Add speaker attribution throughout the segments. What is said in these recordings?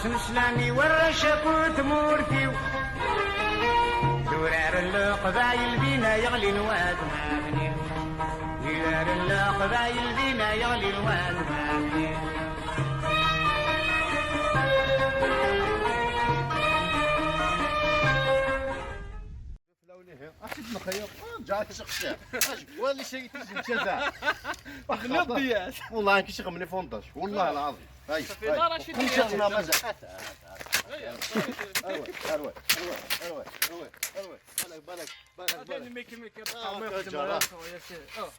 Speaker 1: سنسلاني ورشاكوت مورتيو دورار القبايل بينا يغلي نواد مابني دورار القبايل بينا يغلي نواد مابني
Speaker 2: أكيد مخيط جاك شخصية ولا شيء تجي كذا
Speaker 3: بنضيع
Speaker 2: والله انك شغل فونتاش والله العظيم هاي
Speaker 3: في دار شي
Speaker 2: كل شغلنا مزح اروي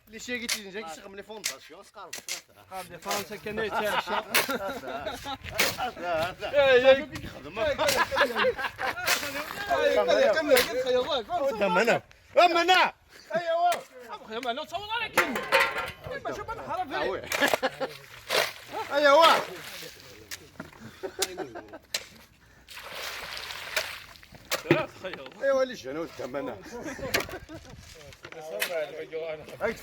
Speaker 2: اللي شي قلت لي جاك شغل من فونتاش يا سقارف
Speaker 3: قاعد فرنسا كان يتعشى
Speaker 2: تمنا امنا
Speaker 3: ايوا ابغي ما نصور عليك ما شوف انا حرف
Speaker 2: ايوا ايوا اللي شنو تمنا هاك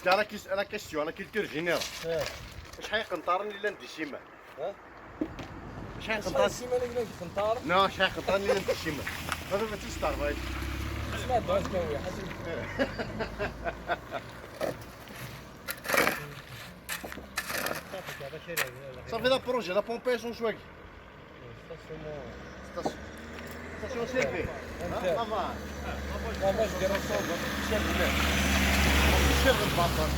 Speaker 2: انا كيستيو انا كيلتر جينيرال اش حي قنطارني الا ندي شيما اش حي قنطار
Speaker 3: سيمانه اللي كنطار
Speaker 2: نو اش حي قنطارني الا ندي شيما هذا ما تستار باي
Speaker 3: سمعت باش كوي حسن
Speaker 2: صافي لا بروجي لا بومبيسون شواكي ستاسيون سيرفي ماما
Speaker 3: باش دير الصوب
Speaker 2: شغل البطل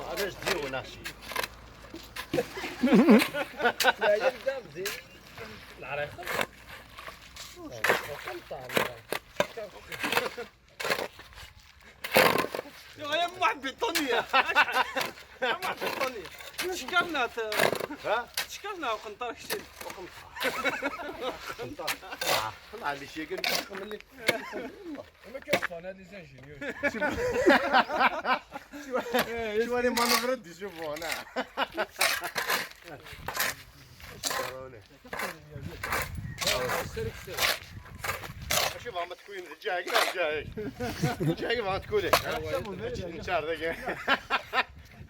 Speaker 2: علاش ديروا ناشي
Speaker 3: لا يبدا زين العريق يا محبي طنية محبي طنية شكلنا
Speaker 2: ها
Speaker 3: شكلنا وقنطار كشيل
Speaker 2: طلع لي شي قال لي
Speaker 3: ما كيف انا لي زانجينيور
Speaker 2: شو اللي ما نبرد شوفوا هنا شوف ما تكون جاي جاي ما تكون انت هذاك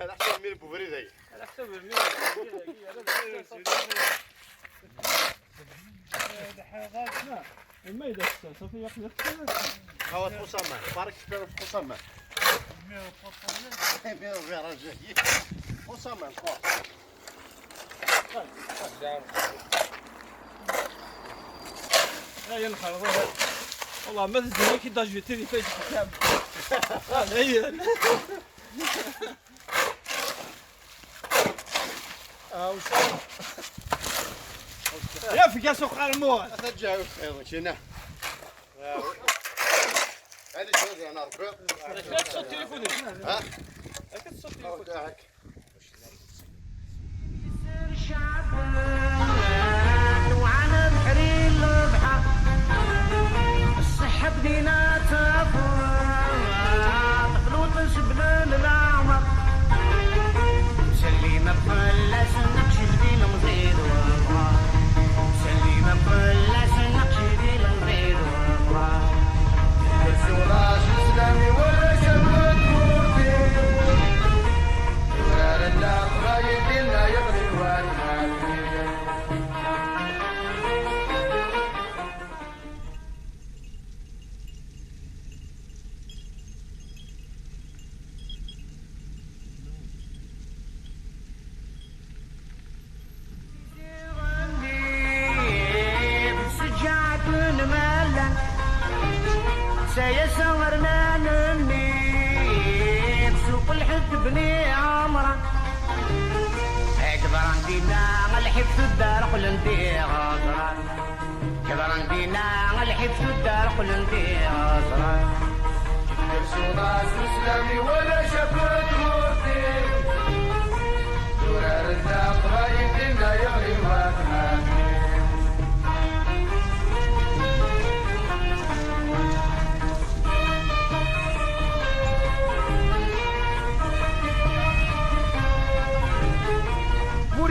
Speaker 2: هذا احسن من بوفري ذاك
Speaker 3: على حسب ما يدك صافي ياخذ
Speaker 2: هو تقسم بارك في تقسم مية رجل قسم
Speaker 3: يا نخرب والله ما تدري كي داج تري فاش كتاب هي يا في سوق الموت
Speaker 2: تجاوز خيرك هنا هذه شو انا ركب
Speaker 3: لا تصوت تليفوني
Speaker 2: ها
Speaker 3: كتصوت تليفوني
Speaker 2: تاعك
Speaker 1: وعلى بحري البحر الصحة بدينا تفوق خلوط سبلان العمر سلينا بفلاس نقش جديد مزيد وابغى سلينا بفلاس نقش جديد مزيد وابغى
Speaker 2: السوراج الاسلامي ولا شباب كورتي ورا النار غايب لنا يغري والمال
Speaker 1: سيسورنا نمني بسوق الحد بني عمره كبر عندنا الحب في الدار قل انتي غاصرة كبر عندنا الحب في الدار قل انتي غاصرة
Speaker 2: السوراج الاسلامي ولا شباب كورتي ورا النار غايب لنا يغري والمال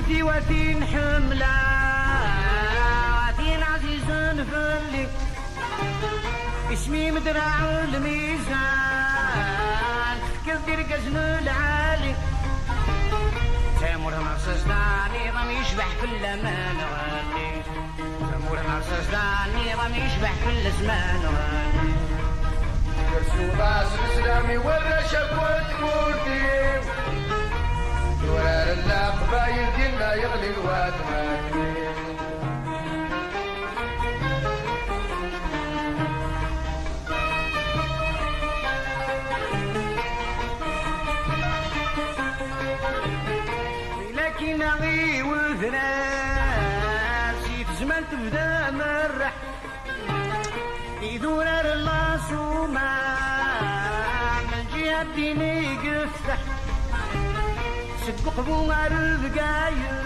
Speaker 1: ورثي وثين حملة وثين عزيز فلي اسمي مدرع الميزان كدير قزم العالي تامور مرصص داني ضم يشبح كل ما نغني تامور مرصص داني ضم يشبح كل زمان غني
Speaker 2: رسول الاسلامي ولا شكوت مورتي دورار القبايل ديالنا يغلي الواد ماكلي
Speaker 1: لكن غي وذناب سيف زمان تبدا مرح يدورار اللاص وما من جهة ديني قفتح سبق بوار البقايا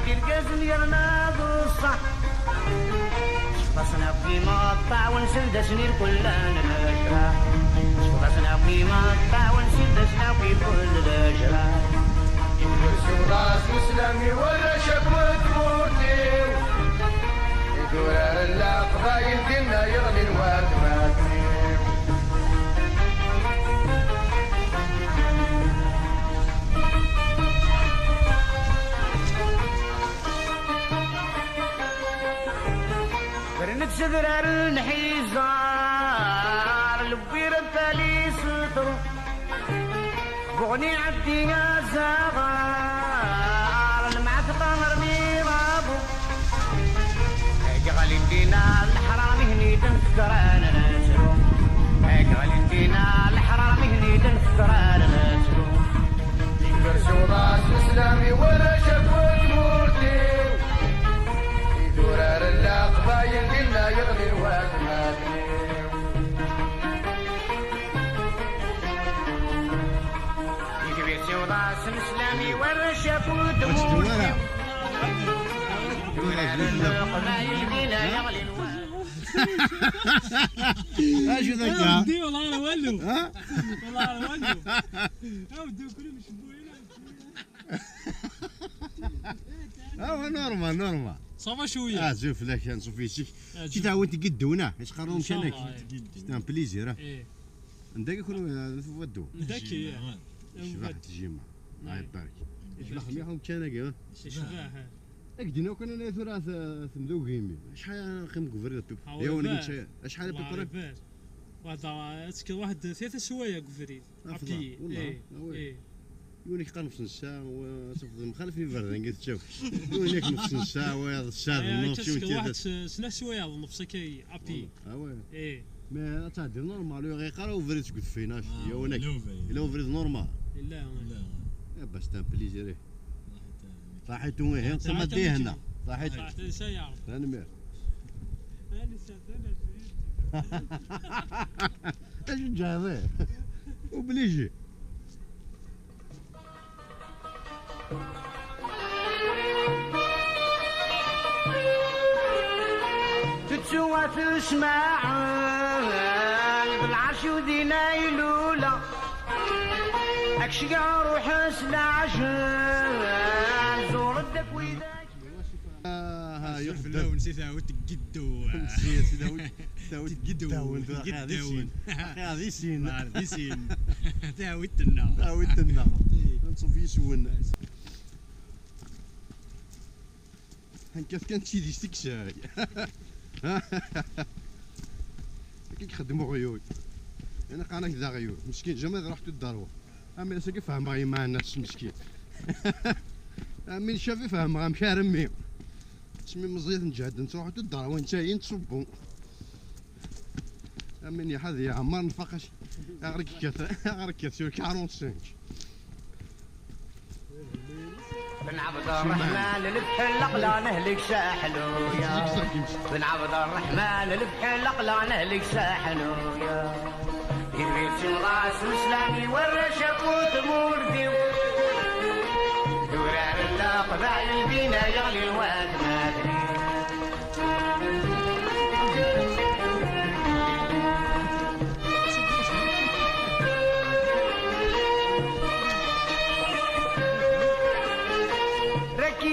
Speaker 1: دير قازم يرنا بالصح شخصنا في مقطع ونسل سنين كلنا نشرح شخصنا في مقطع ونسل في كل نشرح
Speaker 2: رسول الاسلامي ولا شكوت مورتي دورار القبايل ديالنا يغلي الواد ماكلي
Speaker 1: برنت سدرار النحيزار لبير التالي سطر بغني عبدي يا زغار المعتقى مرمي رابو غالي دينا الحرام هني تنفكر انا نسرو غالي دينا الحرام هني تنفكر انا نسرو
Speaker 2: رسول الاسلامي ولا شكوت مورتي دورار القبايل ديالنا يغلي الواد ماكلي
Speaker 1: يكبر سوضاس الاسلامي ورا شافو دموع
Speaker 2: اش ذاك
Speaker 3: ودي والله انا ولو والله انا ولو ودي كلهم يشبوا
Speaker 2: هنا نورمال
Speaker 3: صافا شويه
Speaker 2: شوف لك نشوف فيك كي تعاود تقدونا اش قالوا مشانك سيت ان بليزير
Speaker 3: ايه
Speaker 2: عندك يكونوا ودو
Speaker 3: ذاك
Speaker 2: شبح تجيما الله يبارك شبح ميحهم كان
Speaker 3: شباه
Speaker 2: اكدنا كنا ناثر ثمذوقيمي شحال خم كفريتو يا وني شحال بكره
Speaker 3: واحد 3 سوايع كفريت ابي ايه
Speaker 2: يونيك قال نفس الساعة وصف مخالفني برد قلت شوف يونيك نفس الساعة وهذا الساعة النص
Speaker 3: واحد سنة سوايع نفسك ابي ايه
Speaker 2: ما تعدي نورمال غير قراو فريد كنت فيناش يا وناك الا فريد نورمال
Speaker 3: لا
Speaker 2: باش تان بليزير صحيت وين ثم ديه هنا صحيت
Speaker 3: سيارة
Speaker 2: انا مير اش جاي وبليجي
Speaker 1: تتسوى تسمع بالعرش ودينا يلولا اكشقا روح سلعشان زور الدك ويداك
Speaker 3: في اللون نسيت عاود تقدو
Speaker 2: نسيت عاود
Speaker 3: تقدو
Speaker 2: هذه سين
Speaker 3: هذه سين تعاودتنا
Speaker 2: نصوف يسون هنكاف كانت شي ديك تكساي كي يخدموا غيول انا قانا كذا غيول مسكين جمال رحت الدروه اما ساكي فهم غي مع الناس مسكين من شافي فهم غا مكارمي تسمي مزيد نجهد نروحو الدروه نتايا نتصبو امني هذه يا عمار نفقش اغرك كثر 45
Speaker 1: بن عبد الرحمن البحلق لا نهلك ساحلويا بن عبد الرحمن البحلق لا نهلك ساحلويا يريد راس اسلامي ورا شكوت موردي دوران القبائل بينا يغلي الواد مادري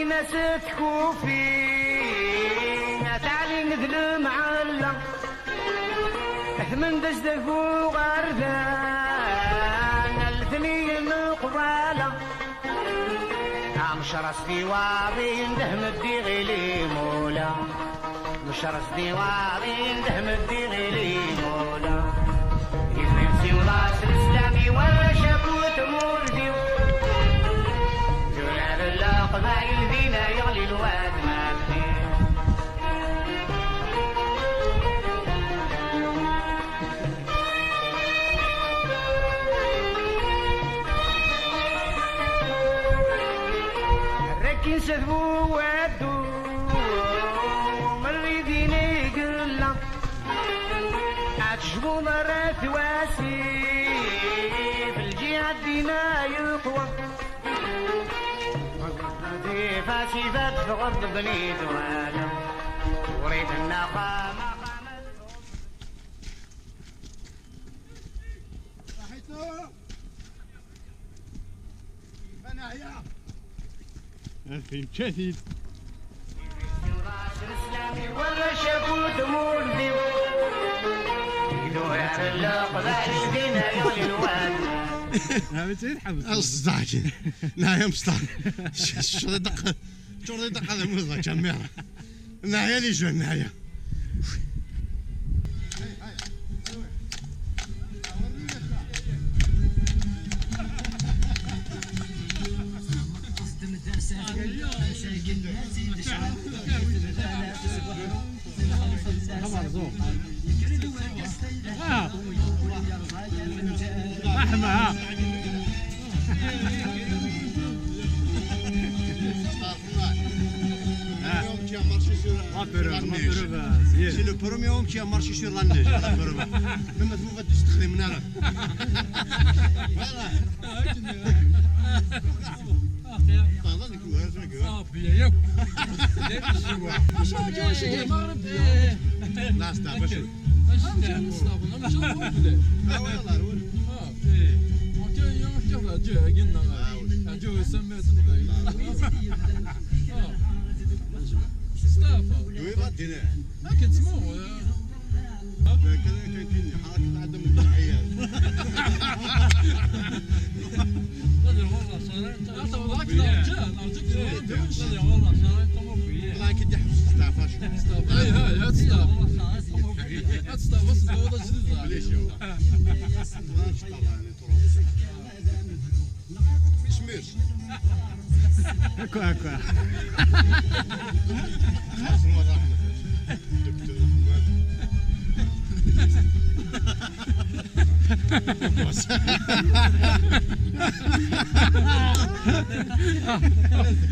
Speaker 1: ناس تكوفي تعالي نذل معلا من دزدك وغردان الاثنين قبالة مش راسي واضي ندهم الديغي لي مولا مش راسي واضي ندهم الديغي لي مولا يزنسي وراس الاسلامي ولا شكوت موردي جولاد القبائل دينا يغلي الواد ما فيه ينسدوا ودو مريدين يقلا عتشبو مرات واسي في الجهاد دينا يقوى فاسي فات غض بني دوانا وريد النقامة
Speaker 2: أخي كثير
Speaker 1: ولا شافوت موردي يدور على القبائل دينا يغلي الواد
Speaker 2: هذا تيحبس الصداع نايم مصطفى شو دق هذا موزة كاميرا نايا لي جو نايا C'est le premier homme qui a marché sur la neige. Même vous faites تستخدمنا له. لا استاذ بشو.
Speaker 3: لكن سمو
Speaker 2: كذا كاين حركة عدم التحيات. والله كي يحبس استعفاش. سمير.
Speaker 4: هكا
Speaker 2: خلاص مرة احنا دكتور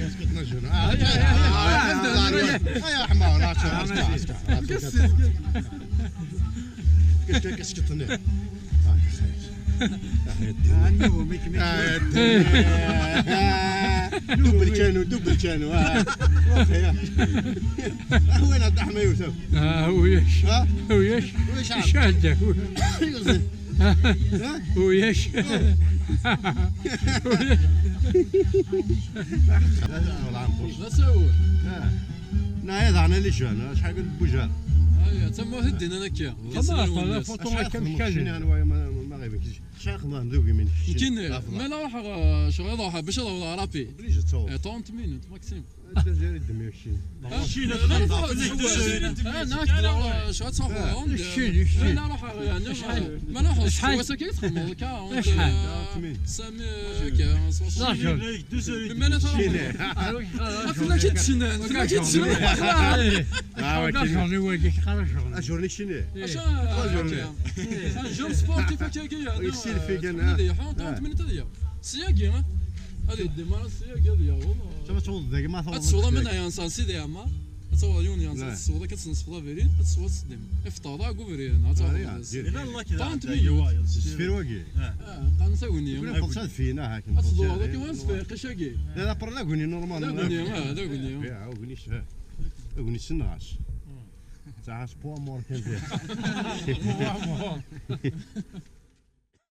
Speaker 2: اسكتنا شنو يا حمار اسكتنا دبل كانوا وين هذا احمد يوسف؟
Speaker 4: ويش
Speaker 2: ها؟
Speaker 4: ويش
Speaker 2: ويش
Speaker 4: شادك ويش
Speaker 3: لا سوى
Speaker 2: لا هذا انا اللي شان شحال قلت بوجال
Speaker 3: تما هدين انا كيا
Speaker 4: خلاص انا فوتو كم كان
Speaker 2: انا ما غيبك شحال خدام ذوقي من
Speaker 3: يمكن ما لا راح شغل راح باش نروح عربي
Speaker 2: بليش تصور
Speaker 3: 30 مينوت ماكسيم
Speaker 2: الجزائر الدم
Speaker 3: شي انا شو تصور انا راح يعني ما راح شحال كيتخمم كا سامي كا ما انا فينا كيتسنى فينا كيتسنى
Speaker 2: اجورني شنو
Speaker 3: جور سبورتيف هكاكيا
Speaker 2: يصير في كان
Speaker 3: 30 مينوت هذه سياقي هذه الدمار السياقي هذه والله
Speaker 2: شوف تصور ذاك ما تصور
Speaker 3: تصور من يا انسان سيدي اما تصور يوني يا تصور كتصور فيرين تصور صدم افطار اكو فيرين
Speaker 2: الا
Speaker 5: الله كذا
Speaker 2: سفير واقي
Speaker 3: قنسوني
Speaker 2: كنا فلسات فينا هاك
Speaker 3: تصور هذاك وين سفيق شاقي
Speaker 2: لا برا غوني نورمال
Speaker 3: لا غوني هذا غوني
Speaker 2: يا غوني شها غوني سناش ساعه سبور مور كان